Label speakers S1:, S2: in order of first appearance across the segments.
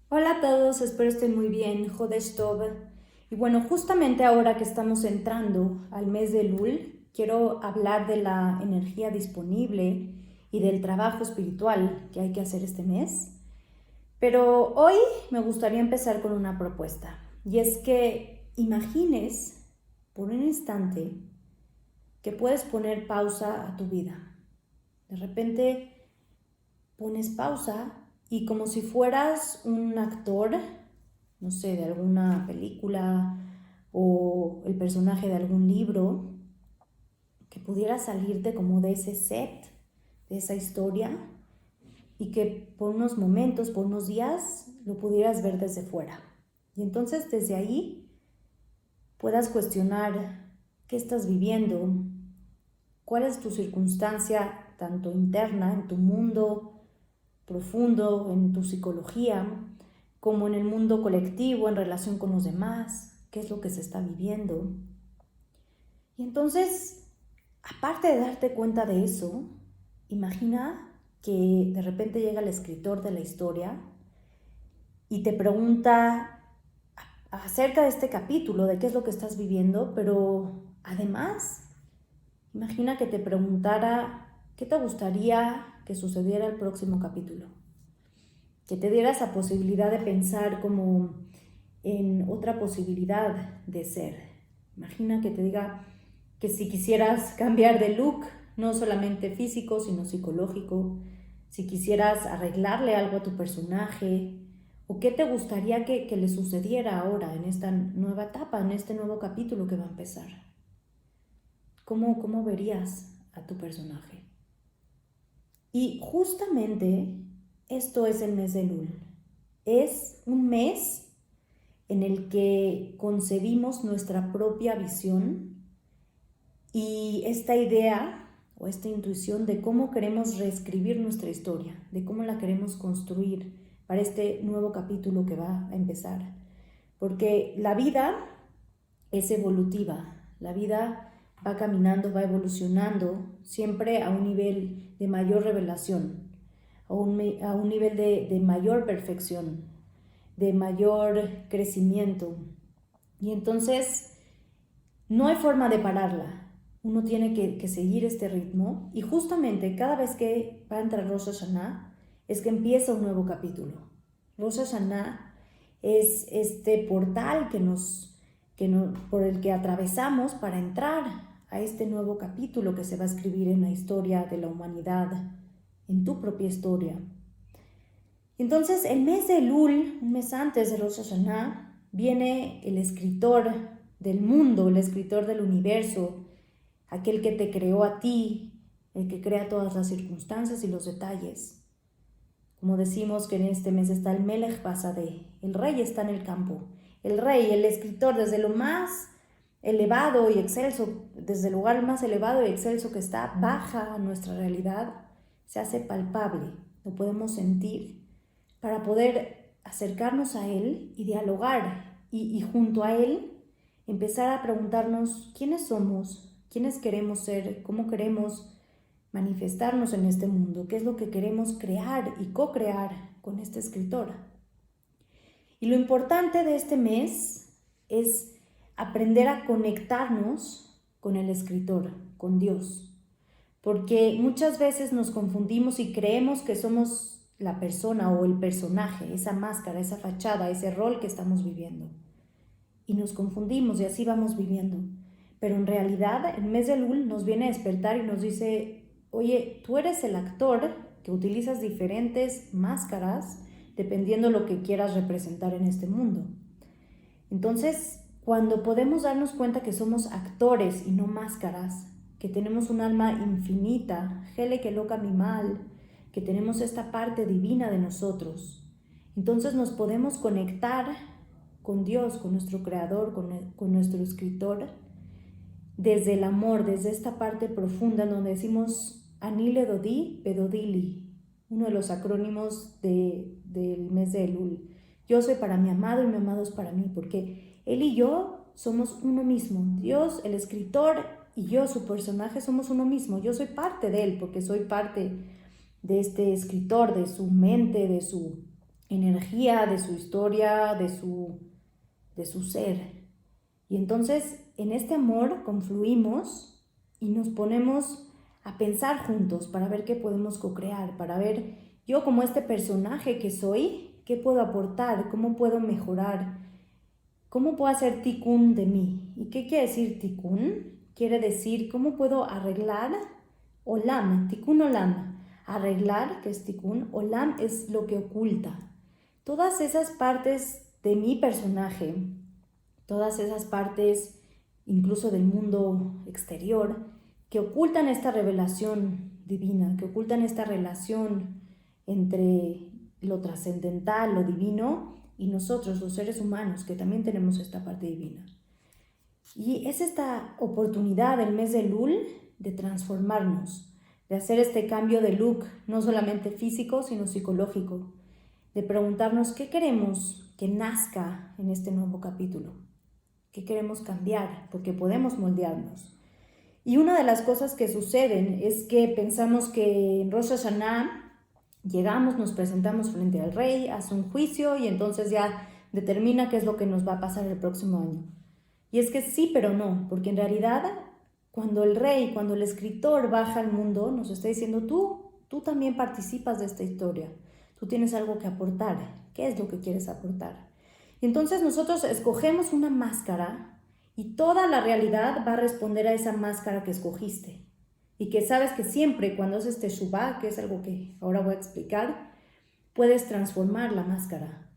S1: Hola a todos, espero estén muy bien, Jodesh Tov. Y bueno, justamente ahora que estamos entrando al mes de Elul, quiero hablar de la energía disponible y del trabajo espiritual que hay que hacer este mes. Pero hoy me gustaría empezar con una propuesta, y es que imagines por un instante que puedes poner pausa a tu vida. De repente pones pausa y como si fueras un actor, no sé, de alguna película o el personaje de algún libro, que pudiera salirte como de ese set, de esa historia, y que por unos momentos, por unos días, lo pudieras ver desde fuera. Y entonces desde ahí puedas cuestionar qué estás viviendo, cuál es tu circunstancia, tanto interna, en tu mundo profundo, en tu psicología, como en el mundo colectivo, en relación con los demás, qué es lo que se está viviendo. Y entonces, aparte de darte cuenta de eso, imagina que de repente llega el escritor de la historia y te pregunta acerca de este capítulo, de qué es lo que estás viviendo, pero además, imagina que te preguntara qué te gustaría que sucediera el próximo capítulo, que te diera esa posibilidad de pensar como en otra posibilidad de ser. Imagina que te diga que si quisieras cambiar de look, no solamente físico, sino psicológico, si quisieras arreglarle algo a tu personaje, o qué te gustaría que le sucediera ahora en esta nueva etapa, en este nuevo capítulo que va a empezar. ¿Cómo verías a tu personaje? Y justamente esto es el mes de Elul. Es un mes en el que concebimos nuestra propia visión y esta idea o esta intuición de cómo queremos reescribir nuestra historia, de cómo la queremos construir para este nuevo capítulo que va a empezar. Porque la vida es evolutiva, la vida va caminando, va evolucionando, siempre a un nivel de mayor revelación, a un nivel de mayor perfección, de mayor crecimiento. Y entonces no hay forma de pararla. Uno tiene que seguir este ritmo y justamente cada vez que va a entrar Rosh Hashanah es que empieza un nuevo capítulo. Rosh Hashanah es este portal por el que atravesamos para entrar a este nuevo capítulo que se va a escribir en la historia de la humanidad, en tu propia historia. Entonces, el mes de Elul, un mes antes de Rosh Hashanah, viene el escritor del mundo, el escritor del universo, aquel que te creó a ti, el que crea todas las circunstancias y los detalles. Como decimos que en este mes está el Melech Basadeh, el rey está en el campo. El rey, el escritor, desde lo más elevado y excelso, desde el lugar más elevado y excelso que está, baja a nuestra realidad, se hace palpable, lo podemos sentir para poder acercarnos a Él y dialogar y junto a Él empezar a preguntarnos quiénes somos, quiénes queremos ser, cómo queremos manifestarnos en este mundo, qué es lo que queremos crear y co-crear con esta escritora. Y lo importante de este mes es aprender a conectarnos con el escritor, con Dios, porque muchas veces nos confundimos y creemos que somos la persona o el personaje, esa máscara, esa fachada, ese rol que estamos viviendo. Y nos confundimos y así vamos viviendo. Pero en realidad el mes de Elul nos viene a despertar y nos dice, oye, tú eres el actor que utilizas diferentes máscaras dependiendo lo que quieras representar en este mundo. Entonces, cuando podemos darnos cuenta que somos actores y no máscaras, que tenemos un alma infinita, Hele que loca mi mal, que tenemos esta parte divina de nosotros, entonces nos podemos conectar con Dios, con nuestro creador, con nuestro escritor, desde el amor, desde esta parte profunda donde decimos Anile Dodi Pedodili, uno de los acrónimos del mes de Elul. Yo soy para mi amado y mi amado es para mí, porque él y yo somos uno mismo. Dios, el escritor, y yo, su personaje, somos uno mismo. Yo soy parte de él porque soy parte de este escritor, de su mente, energía, de su historia, de su ser. Y entonces en este amor confluimos y nos ponemos a pensar juntos para ver qué podemos co-crear, para ver yo como este personaje que soy, qué puedo aportar, cómo puedo mejorar, cómo puedo hacer tikkun de mí. ¿Y qué quiere decir tikkun? Quiere decir cómo puedo arreglar olam, tikkun olam. Arreglar, que es tikkun, olam es lo que oculta. Todas esas partes de mi personaje, todas esas partes incluso del mundo exterior, que ocultan esta revelación divina, que ocultan esta relación entre lo trascendental, lo divino, y nosotros, los seres humanos, que también tenemos esta parte divina. Y es esta oportunidad del mes de Elul de transformarnos, de hacer este cambio de look, no solamente físico, sino psicológico, de preguntarnos qué queremos que nazca en este nuevo capítulo, qué queremos cambiar, porque podemos moldearnos. Y una de las cosas que suceden es que pensamos que en Rosh Hashanah llegamos, nos presentamos frente al rey, hace un juicio y entonces ya determina qué es lo que nos va a pasar el próximo año. Y es que sí, pero no, porque en realidad cuando el rey, cuando el escritor baja al mundo, nos está diciendo tú también participas de esta historia, tú tienes algo que aportar, ¿qué es lo que quieres aportar? Y entonces nosotros escogemos una máscara y toda la realidad va a responder a esa máscara que escogiste. Y que sabes que siempre cuando haces teshuvá, que es algo que ahora voy a explicar, puedes transformar la máscara.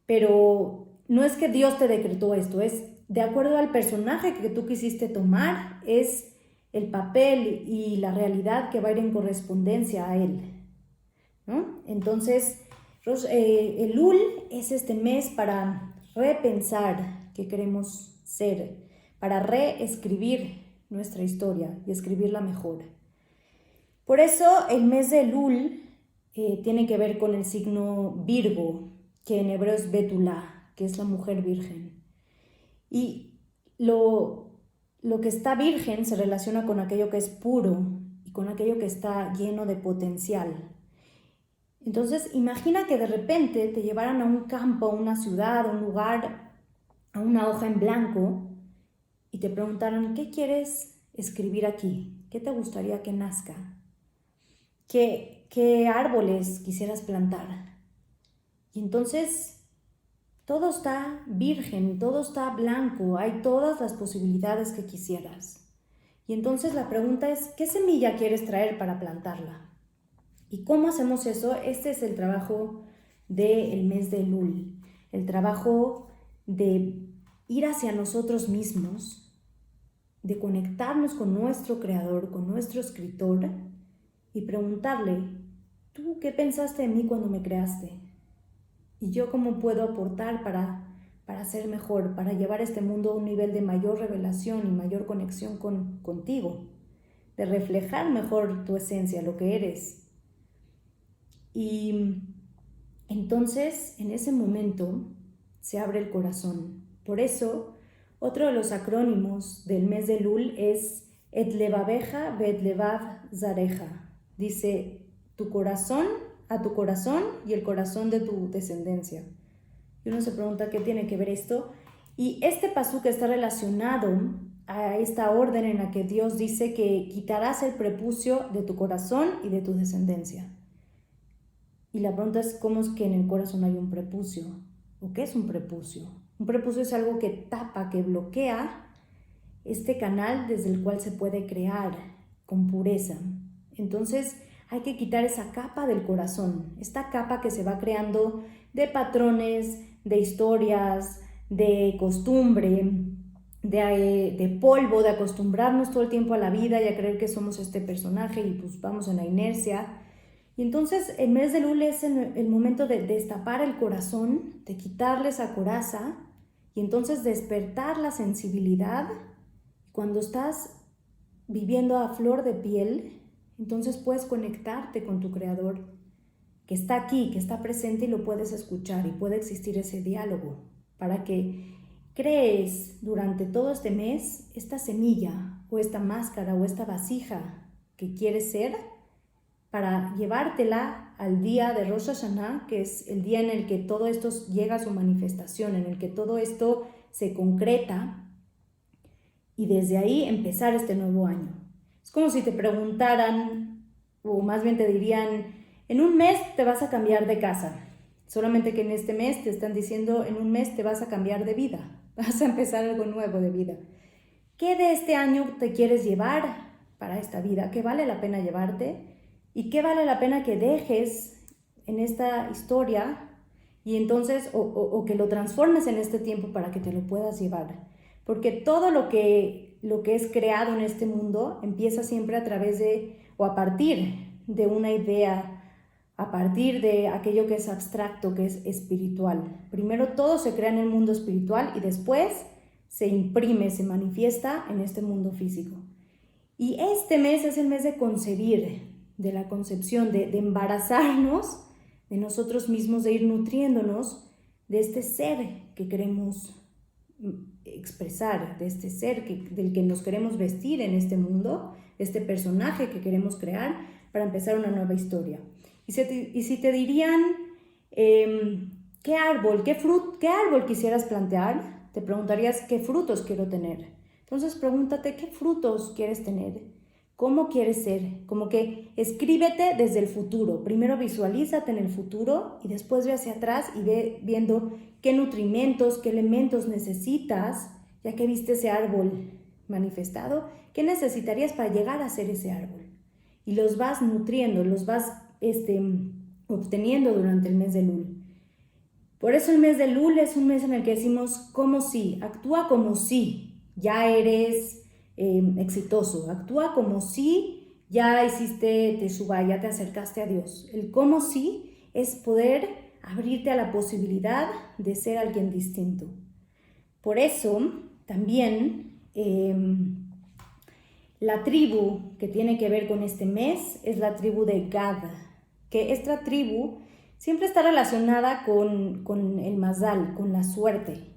S1: Pero no es que Dios te decretó esto, es de acuerdo al personaje que tú quisiste tomar, es el papel y la realidad que va a ir en correspondencia a él, ¿no? Entonces, Elul es este mes para repensar qué queremos ser, para reescribir nuestra historia y escribirla mejor. Por eso el mes de Elul tiene que ver con el signo Virgo, que en hebreo es Betulá, que es la mujer virgen. Y lo que está virgen se relaciona con aquello que es puro y con aquello que está lleno de potencial. Entonces, imagina que de repente te llevaran a un campo, a una ciudad, a un lugar, a una hoja en blanco y te preguntaran, ¿qué quieres escribir aquí? ¿Qué te gustaría que nazca? ¿Qué árboles quisieras plantar? Y entonces todo está virgen, todo está blanco, hay todas las posibilidades que quisieras. Y entonces la pregunta es, ¿qué semilla quieres traer para plantarla? ¿Y cómo hacemos eso? Este es el trabajo del mes de Elul, el trabajo de ir hacia nosotros mismos, de conectarnos con nuestro creador, con nuestro escritor y preguntarle, ¿tú qué pensaste de mí cuando me creaste? ¿Y yo cómo puedo aportar para ser mejor, para llevar este mundo a un nivel de mayor revelación y mayor conexión contigo, de reflejar mejor tu esencia, lo que eres? Y entonces, en ese momento, se abre el corazón. Por eso, otro de los acrónimos del mes de Elul es Et levaveja ve'et levav zareja. Dice, tu corazón a tu corazón y el corazón de tu descendencia. Y uno se pregunta qué tiene que ver esto. Y este pasuk está relacionado a esta orden en la que Dios dice que quitarás el prepucio de tu corazón y de tu descendencia. Y la pregunta es, ¿cómo es que en el corazón hay un prepucio? ¿O qué es un prepucio? Un prepucio es algo que tapa, que bloquea este canal desde el cual se puede crear con pureza. Entonces hay que quitar esa capa del corazón, esta capa que se va creando de patrones, de historias, de costumbre, de polvo, de acostumbrarnos todo el tiempo a la vida y a creer que somos este personaje y pues vamos en la inercia. Y entonces el mes de Elul es el momento de destapar el corazón, de quitarle esa coraza y entonces despertar la sensibilidad. Cuando estás viviendo a flor de piel, entonces puedes conectarte con tu creador que está aquí, que está presente y lo puedes escuchar y puede existir ese diálogo para que crees durante todo este mes esta semilla o esta máscara o esta vasija que quieres ser para llevártela al día de Rosh Hashanah, que es el día en el que todo esto llega a su manifestación, en el que todo esto se concreta, y desde ahí empezar este nuevo año. Es como si te preguntaran, o más bien te dirían, en un mes te vas a cambiar de casa, solamente que en este mes te están diciendo, en un mes te vas a cambiar de vida, vas a empezar algo nuevo de vida. ¿Qué de este año te quieres llevar para esta vida? ¿Qué vale la pena llevarte? ¿Y qué vale la pena que dejes en esta historia? Y entonces, o que lo transformes en este tiempo para que te lo puedas llevar. Porque todo lo que es creado en este mundo empieza siempre a través de, o a partir de una idea, a partir de aquello que es abstracto, que es espiritual. Primero todo se crea en el mundo espiritual y después se imprime, se manifiesta en este mundo físico. Y este mes es el mes de concebir, de la concepción, de embarazarnos de nosotros mismos, de ir nutriéndonos de este ser que queremos expresar, de este ser del que nos queremos vestir en este mundo, de este personaje que queremos crear para empezar una nueva historia. Y si te dirían, ¿qué árbol quisieras plantear? Te preguntarías, ¿qué frutos quiero tener? Entonces pregúntate, ¿qué frutos quieres tener? ¿Cómo quieres ser? Como que escríbete desde el futuro. Primero visualízate en el futuro y después ve hacia atrás y ve viendo qué nutrimentos, qué elementos necesitas, ya que viste ese árbol manifestado, ¿qué necesitarías para llegar a ser ese árbol? Y los vas nutriendo, los vas obteniendo durante el mes de Elul. Por eso el mes de Elul es un mes en el que decimos como si, actúa como si ya eres exitoso, actúa como si ya hiciste teshuvá, ya te acercaste a Dios. El como si es poder abrirte a la posibilidad de ser alguien distinto. Por eso también la tribu que tiene que ver con este mes es la tribu de Gad, que esta tribu siempre está relacionada con el mazal, con la suerte,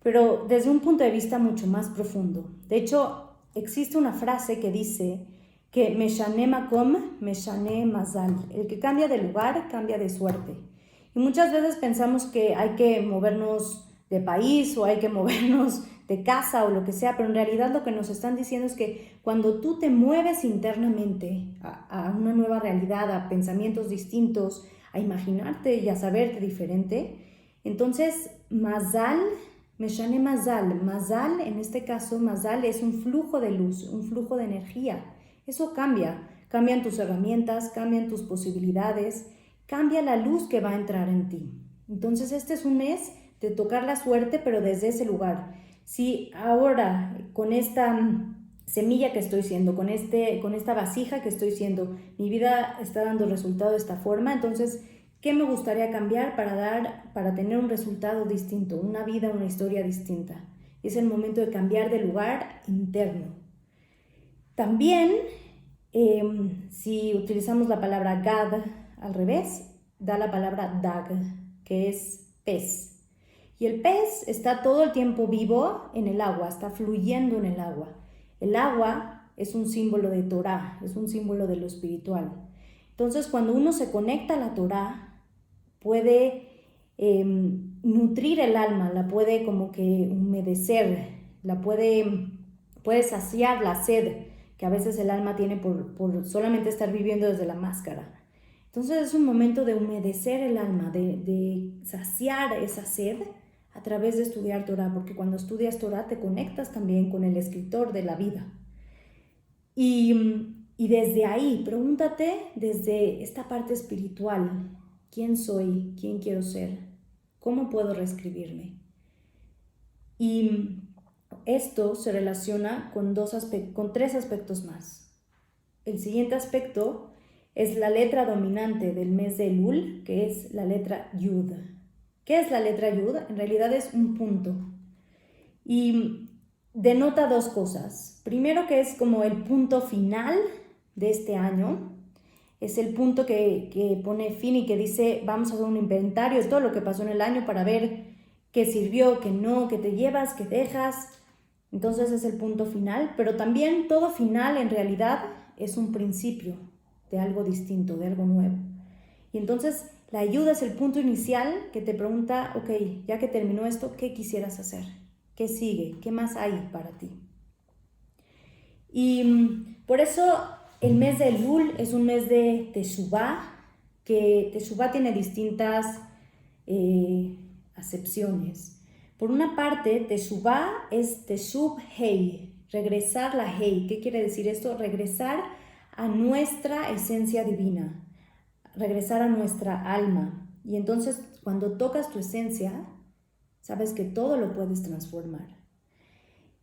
S1: pero desde un punto de vista mucho más profundo. De hecho, existe una frase que dice que Meshane Makom, Meshane Mazal. El que cambia de lugar, cambia de suerte. Y muchas veces pensamos que hay que movernos de país o hay que movernos de casa o lo que sea, pero en realidad lo que nos están diciendo es que cuando tú te mueves internamente a una nueva realidad, a pensamientos distintos, a imaginarte y a saberte diferente, entonces Mazal, Meshane Mazal, Mazal en este caso, Mazal es un flujo de luz, un flujo de energía. Eso cambian tus herramientas, cambian tus posibilidades, cambia la luz que va a entrar en ti. Entonces este es un mes de tocar la suerte, pero desde ese lugar. Si ahora con esta semilla que estoy siendo, con esta vasija que estoy siendo, mi vida está dando resultado de esta forma, entonces ¿qué me gustaría cambiar para tener un resultado distinto, una vida, una historia distinta? Es el momento de cambiar de lugar interno. También, si utilizamos la palabra Gad al revés, da la palabra Dag, que es pez. Y el pez está todo el tiempo vivo en el agua, está fluyendo en el agua. El agua es un símbolo de Torah, es un símbolo de lo espiritual. Entonces, cuando uno se conecta a la Torah, puede nutrir el alma, la puede como que humedecer, puede saciar la sed que a veces el alma tiene por solamente estar viviendo desde la máscara. Entonces es un momento de humedecer el alma, de saciar esa sed a través de estudiar Torah, porque cuando estudias Torah te conectas también con el escritor de la vida. Y desde ahí, pregúntate desde esta parte espiritual, ¿quién soy? ¿Quién quiero ser? ¿Cómo puedo reescribirme? Y esto se relaciona con tres aspectos más. El siguiente aspecto es la letra dominante del mes de Elul, que es la letra Yud. ¿Qué es la letra Yud? En realidad es un punto. Y denota dos cosas. Primero, que es como el punto final de este año. Es el punto que pone fin y que dice, vamos a hacer un inventario de todo lo que pasó en el año para ver qué sirvió, qué no, qué te llevas, qué dejas. Entonces es el punto final, pero también todo final en realidad es un principio de algo distinto, de algo nuevo. Y entonces la ayuda es el punto inicial que te pregunta, ok, ya que terminó esto, ¿qué quisieras hacer? ¿Qué sigue? ¿Qué más hay para ti? Y por eso el mes de Elul es un mes de Teshuvá, que Teshuvá tiene distintas acepciones. Por una parte, Teshuvá es Teshub Hei, regresar la Hei. ¿Qué quiere decir esto? Regresar a nuestra esencia divina, regresar a nuestra alma. Y entonces, cuando tocas tu esencia, sabes que todo lo puedes transformar.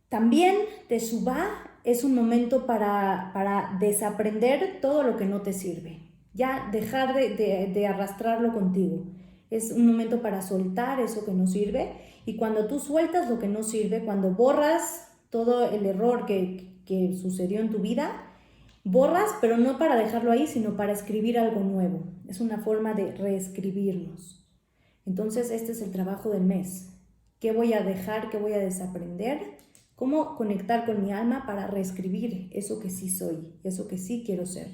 S1: También Teshuvá es un momento para desaprender todo lo que no te sirve. Ya dejar de arrastrarlo contigo. Es un momento para soltar eso que no sirve. Y cuando tú sueltas lo que no sirve, cuando borras todo el error que sucedió en tu vida, borras, pero no para dejarlo ahí, sino para escribir algo nuevo. Es una forma de reescribirnos. Entonces, este es el trabajo del mes. ¿Qué voy a dejar? ¿Qué voy a desaprender? ¿Cómo conectar con mi alma para reescribir eso que sí soy, eso que sí quiero ser?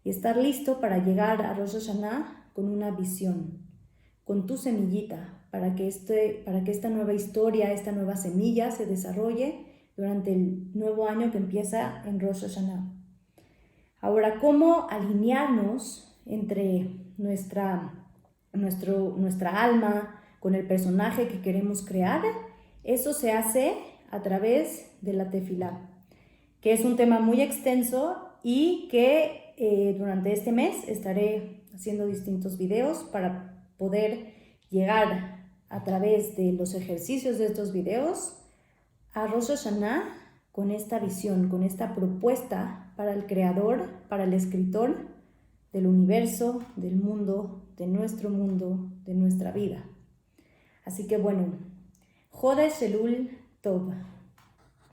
S1: Y estar listo para llegar a Rosh Hashanah con una visión, con tu semillita, para que esta nueva historia, esta nueva semilla se desarrolle durante el nuevo año que empieza en Rosh Hashanah. Ahora, ¿cómo alinearnos entre nuestra alma con el personaje que queremos crear? Eso se hace a través de la tefilá, que es un tema muy extenso y que durante este mes estaré haciendo distintos videos para poder llegar a través de los ejercicios de estos videos a Rosh Hashanah con esta visión, con esta propuesta para el creador, para el escritor del universo, del mundo, de nuestra vida. Así que bueno, Jodesh Elul Tov.